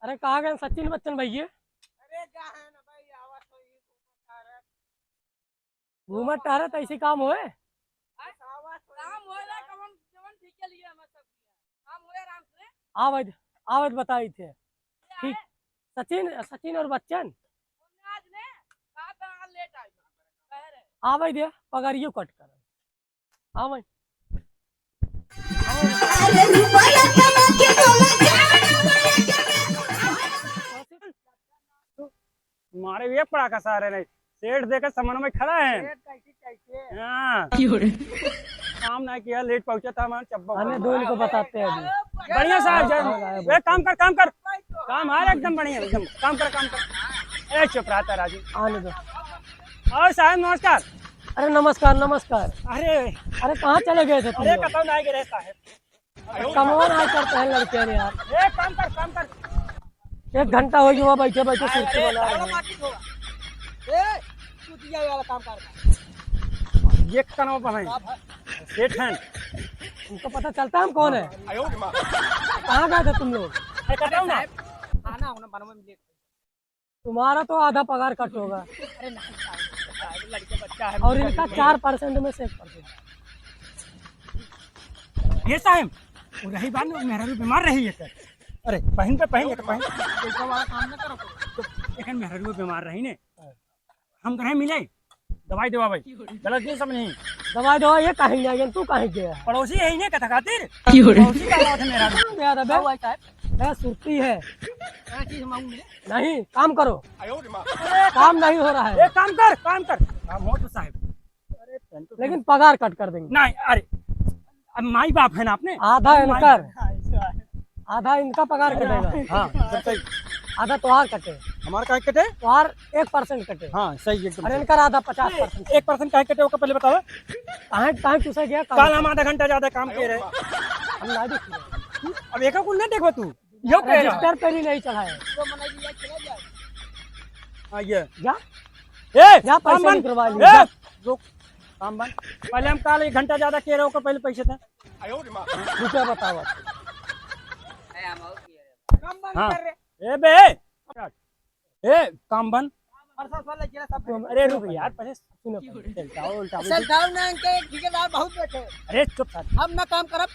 अरे कहाँ गए सचिन बच्चन भैया? अरे क्या है ना भाई, आवाज तो ये घूमत टहरत ऐसे काम होए? आवाज तो काम होएला कवन जवन ठीक के लिए हम सब काम होए आराम से आवत आवत बताई थे। क्या ठीक। है सचिन सचिन और बच्चन आज ने कहा था लेट आई कह रहे आवे दे पगारियो कट कर आवे। तुम्हारे भी पड़ा का सारे नहीं सेठ देकर समन में खड़ा है। रेट कैसी कैसे हाँ काम ना किया लेट पहुंचा था हमारा चब्बा हमें दो इनको बताते हैं अभी। बढ़िया साहब हाँ, जय वे काम कर काम आ रहा एकदम बढ़िया एकदम काम कर ए चुप रहता राजू। आने दो। और साहब नमस्कार। अरे नमस्कार नमस्कार। अरे अरे कहाँ चले गए थे तुम अरे लोग? कतौ ना गिरे साहब कमौन आज करते हैं लड़के ने यार। ए काम कर 1 घंटा हो गया बैठे बैठे सुर्खी बना रहे हैं। मार्केट होगा ए तू दिया वाला काम कर ये कनो बनाई सेठ हैं। तुमको पता चलता है हम कौन है? कहाँ गए थे तुम लोग? अरे कतौ ना खाना होना बनवा में लेट तुम्हारा तो आधा पगार कट होगा अरे नहीं साहब लड़के बच्चा है और इनका 4% में से 1%। ये साहब वो रही बात ना मेहरा भी बीमार रही है सर। अरे पहन पे पहन पैसा वाला काम ना करो तो लेकिन मेहरा भी बीमार रही ने हम कहीं मिले दवाई दवा भाई गलत नहीं समझी। दवाई दवा ये कहीं जाएगा तू कहीं गया? पड़ोसी है ही ने कथा खातिर पड़ोसी का बात है मेरा भी। यार अबे मैं सुर्ती है क्या चीज मांगू मिले नहीं काम करो। काम नहीं हो रहा है एक काम कर काम हो तो साहब। अरे पेन तो लेकिन पगार कट कर देंगे। नहीं अरे अब माई बाप है ना आपने आधा इनकर आधा इनका पगार कटेगा। हाँ सब सही आधा त्योहार कटे हमारा काहे कटे। त्योहार 1% कटे हाँ सही एकदम और सही। इनका आधा 50%। 1% काहे कटे वो पहले बताओ। कहाँ कहाँ तुझे गया कल हम आधा घंटा ज्यादा काम किए रहे हम ना देख रहे। अब एक कुल नहीं देखो तू यो कह रहा रजिस्टर पे ही नहीं चढ़ाए। तो मनाई लिया चला जाए हाँ ये जा ए जा काम पैसे बंद निकलवा ए लिए। रुक काम बंद पहले हम कल 1 घंटा ज्यादा किए रहे पहले पैसे थे। रुपया बताओ। काम बंद हाँ। कर रहे ए बे ए काम बंद। परसों वाला जिला सब अरे रुक यार पहले सुनो उल्टा असल दाव ना इनके ठेकेदार बहुत बैठे अरे चुप कर हम ना काम करब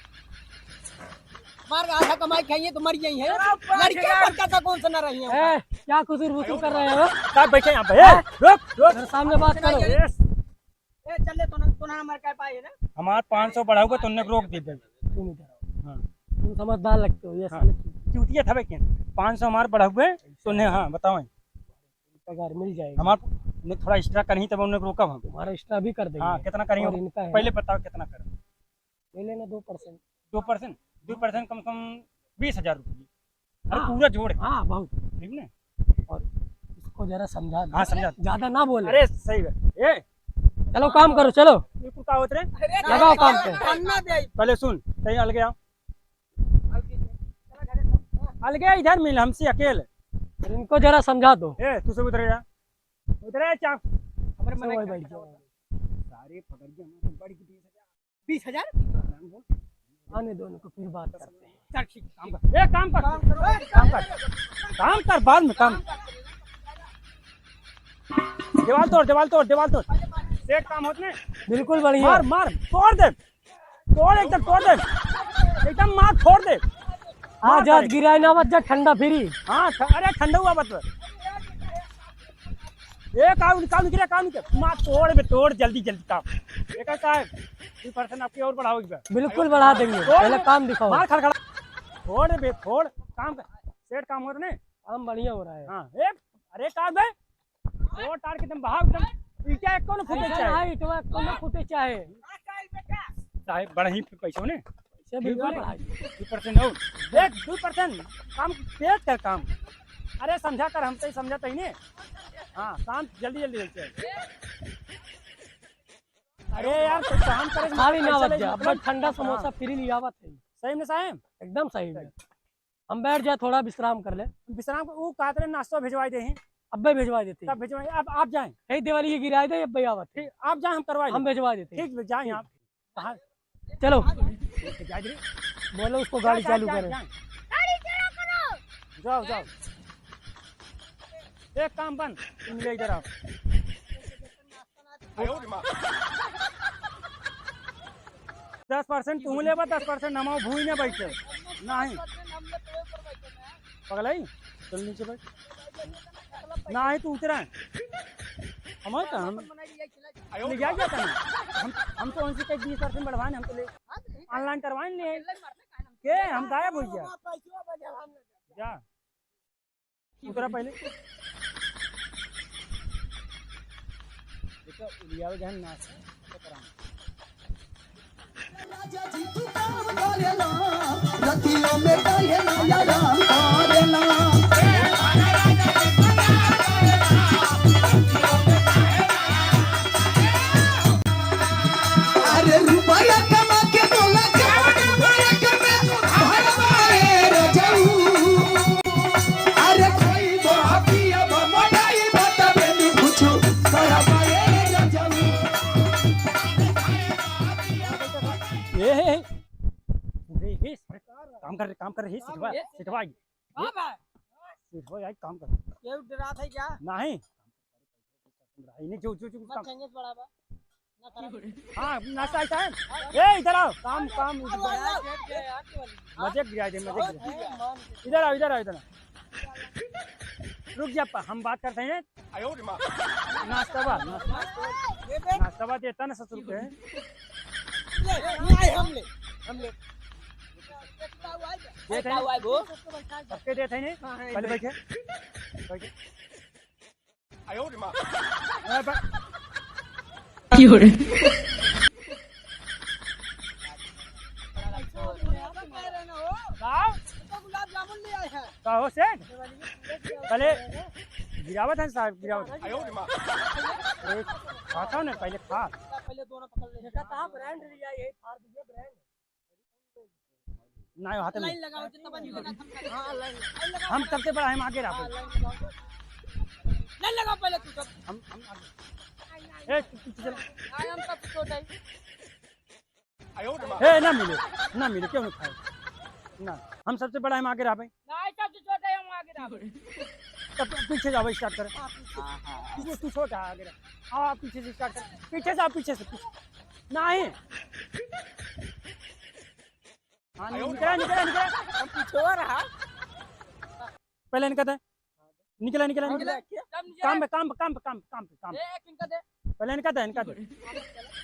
मार आधा कमाई खाइए तो मर गई है लड़के बच्चा सा कौन सा ना रही है ए क्या कुसुर वसूल कर रहे हो? साहब बैठे यहाँ पे ए रुक मेरे सामने बात करो। ए चले तो ना मर कर पाए ना हमार 500 बढ़ा हुआ तुमने रोक दी भाई। तुम इधर आओ। हाँ तुम समझदार लगते हो ये हाँ। साले चूतिया था क्या 500 हमार बढ़ा हुए तुमने। हाँ बताओ पगार मिल जाएगी। हमार ने थोड़ा एक्स्ट्रा करही तब उन्होंने रोका हम। तुम्हारा एक्स्ट्रा भी कर देंगे। हाँ कितना करेंगे और इनका है पहले बताओ कितना कर ले लेना 2%। 2% कम से कम 20,000 रुपये। अरे हाँ। पूरा जोड़ हाँ बहुत। ठीक ना। और इसको जरा समझा दो। हाँ समझा। ज्यादा ना बोले। अरे सही है ए चलो काम करो चलो ये कुल का होत रे लगाओ काम पे। अन्ना दे पहले सुन सही अलगे आओ अलगे इधर मिल हमसे अकेले। और इनको जरा समझा दो। ए तू सब उधर जा उधर जा हमारे सब मन वही बैठ जाओ। सारे पकड़ के हम बड़ी 20,000 आने दो इनको फिर बात करते हैं। चल ठीक काम कर ए काम कर बाद में काम। दीवार तोड़ सेट काम होत ने बिल्कुल बढ़िया। मार तोड़ दे एकदम तोड़ दे एकदम मार फोड़ दे। आज आज गिराई ना बच जा ठंडा फिरी। हाँ अरे ठंडा हुआ बत ए काम गिरा मार तोड़ जल्दी काम एक साहब 2% आपकी और बढ़ाओगे बिल्कुल बढ़ा देंगे पहले काम दिखाओ। मार खड़खड़ा फोड़ काम कर सेट काम हो रहे ने काम बढ़िया हो रहा है। हाँ ए अरे काम है फोड़ तार के एकदम बहाव एकदम ईटा एक कौन फूटे चाहे हाइट वा कोनो फूटे चाहे साहब बड़ा ही पैसे ने से बिल्कुल बढ़ा। 2% हो देख 2% काम तेज कर काम। अरे समझा कर हम तो समझा ही नहीं। हाँ काम जल्दी अरे यार तो काम करे साड़ी ना बच जा अब ठंडा समोसा फ्री लियावत है। सही में साहब एकदम सही है। हम बैठ जाए थोड़ा विश्राम कर ले। विश्राम को वो कातरे नाश्ता भिजवाई दे हैं अब्बे भिजवा देते तब भिजवाई अब आप जाएं यही दिवाली की गिराए दे अब आवत है। ठीक आप जाएं हम करवाएं हम भिजवा देते हैं। ठीक जाएं आप कहाँ चलो जाए रे बोलो उसको गाड़ी चालू करे। जाओ जाओ एक काम बन तुम ले इधर आओ 10% तुम लेबा 10% हम भूई ने बैठे नहीं पगलाई चल नीचे बैठ नहीं तू उतरा हम ले जाता ना हम तो उनसे 20% बढ़वाने हम तो ले ऑनलाइन करवाए ले के हम गायब हो गया जा उतरा पहले देखो लिया जहन ना राजा जी तू काम करेला रतियों में कहेला या राम करेला अरे रुपया कमा के बोला क्या रुपया कमा भरवाए रजऊ अरे कोई बापिया बमड़ाई बताबे नी पूछो करवाए रजऊ हे काम कर हे सिटवा सिटवा हां भाई सिटवा यार काम कर ये डरा था क्या नहीं इन्हें जो मत चंगे बड़ा बा ना कर हाँ नाश्ता ऐसा है ए इधर आओ काम काम मजे गिरा दे मजे इधर आओ इधर रुक जा हम बात करते हैं नाश्ता बा देता ना 70 रुपये नहीं हम ले देते हैं सबके देते हैं पहले बैठे गुलाब जामुन ले आए हैं कहो सेठ पहले गिरावत है साहब गिरावत खाता ना पहले खा पहले दोनों पकड़ ले कहा ब्रांड लिया यही फाड़ दीजिए ब्रांड नहीं हाथ में लाइन लगाओ जितना बन जितना हां लाइन हम सबसे बड़ा हम आगे रहा लाइन लगाओ पहले तू सब हम आगे ए पीछे चल आए हम सब छोटा ए ना मिले क्यों नहीं खाए ना हम सबसे बड़ा हम आगे रहा भाई नहीं सबसे छोटा है हम आगे रहा तब पीछे जाओ स्टार्ट कर तू छोटा आगे रहा हाँ पीछे से स्टार्ट कर पीछे से पीछे नहीं हाँ निकला हम पीछे हो रहा पहले निकला निकला काम पे इनका दे पहले इनका दे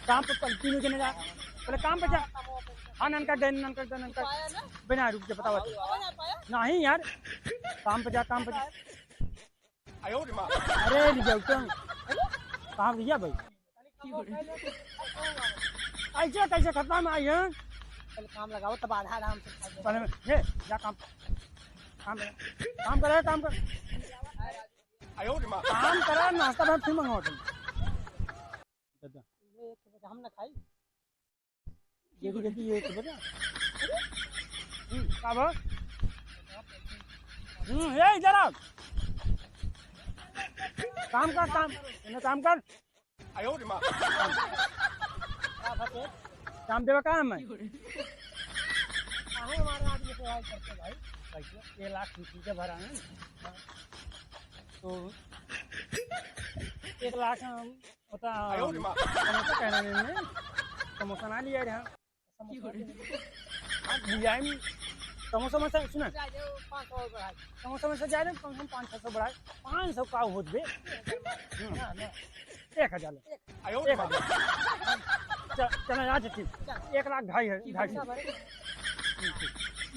काम पे तीनों जने जा पहले काम पे जा हाँ ननका दे बिना रुक जा बताओ नहीं यार काम पे जा अरे ले जाओ क्यों काम दिया भाई कैसे खत्म आई है पहले काम लगाओ तब आधा आराम से पहले ये जा काम कर नाश्ता भाई फिर मंगवाओ तुम हम ना खाई जल्दी ये तो बता कब ये इधर आओ काम कर काम देवा काम है हमारे आदमी से हाल करते भाई पैसे 1 लाख रुपये भरा है तो 1 लाख होता समोसा कहना नहीं समोसा ना लिया रहा समोसा में सुना समोसा में से जाए कम से कम 500 बढ़ाए 500 का हो दे 1000 चलो आज ठीक 1 लाख 250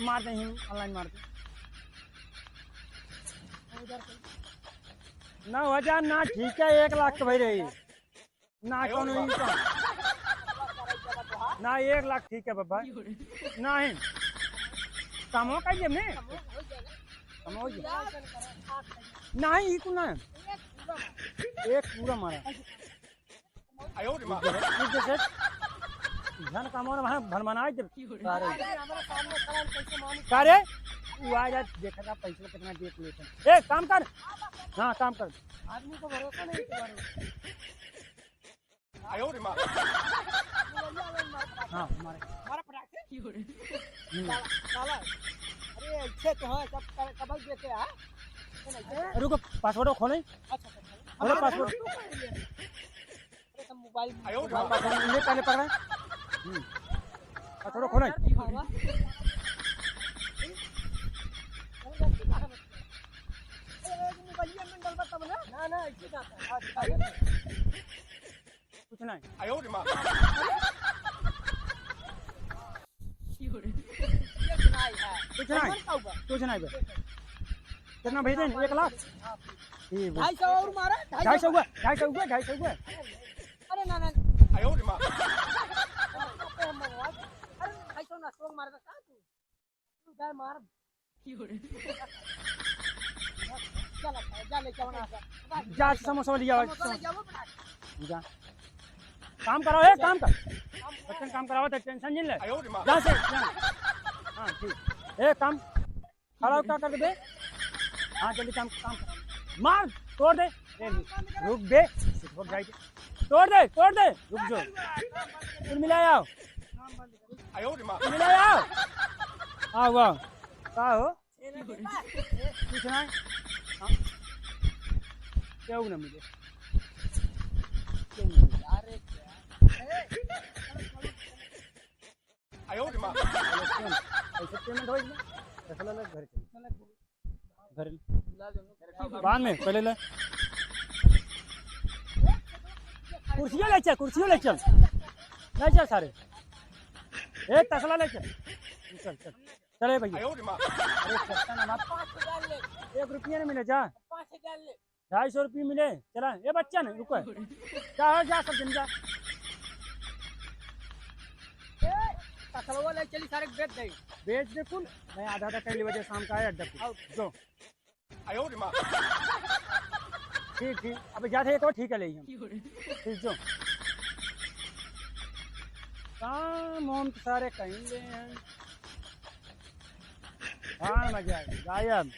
मार दें ऑनलाइन मार दें 9,000 ना ठीक है 1 लाख तो भाई रही ना कौन ना 1 लाख ठीक है बाबा नहीं कम हो कहिए में कम हो नहीं इको ना एक पूरा मारा धन कमाने वहाँ भरमाना जब करे वो आ जा देखा था पैसा कितना देख लेते हैं ए काम कर हाँ काम कर आदमी को भरोसा नहीं तुम्हारे हाँ हमारे हमारा पटाखे साला अरे अच्छे तो है सब कबल देते हैं रुको पासवर्ड खोलें अच्छा बोलो पासवर्ड अरे सब मोबाइल पासवर्ड ले पहले पकड़ा पासवर्ड खोलें ना ना ऐसे जाता है कुछ नहीं ये सुनाई है कुछ नहीं कुछ नहीं बे कितना भेजें 1 लाख ठीक है 250 और मारा 250 हुआ 250 हुआ 250 हुआ अरे ना ना अरे 250 ना स्ट्रोंग मारा था तू उधर मार चल जा ले चल ना जा समोसा लिया चलो जाओ बना जा काम कराओ काम कर बच्चन काम कराओ तो टेंशन नहीं ले जा से हाँ ठीक काम खड़ा क्या कर दे हाँ जल्दी काम काम कर मार तोड़ दे रुक दे रुक जाए तोड़ दे रुक जो तुम मिलाए आओ मिलाए आओ आओ आओ का हो कुछ नहीं क्या ना मुझे अरे ऐसे पेमेंट हो चला ले घर घर बाद में पहले ले कुर्सियाँ ले चल सारे एक तसला ले चल चले भैया अरे चलता ना बाप 5000 ले 1 रुपया नहीं मिले जा 5000 ले 250 रुपये मिले चला ये बच्चा नहीं रुको जा सब दिन जा तसलवा ले चली सारे बेच दे कुल मैं आधा कई बजे शाम का आया अड्डा जो ठीक अब जाते एक और ठीक है ले ठीक जो काम हम सारे कहेंगे हाँ मजा आएगा गायब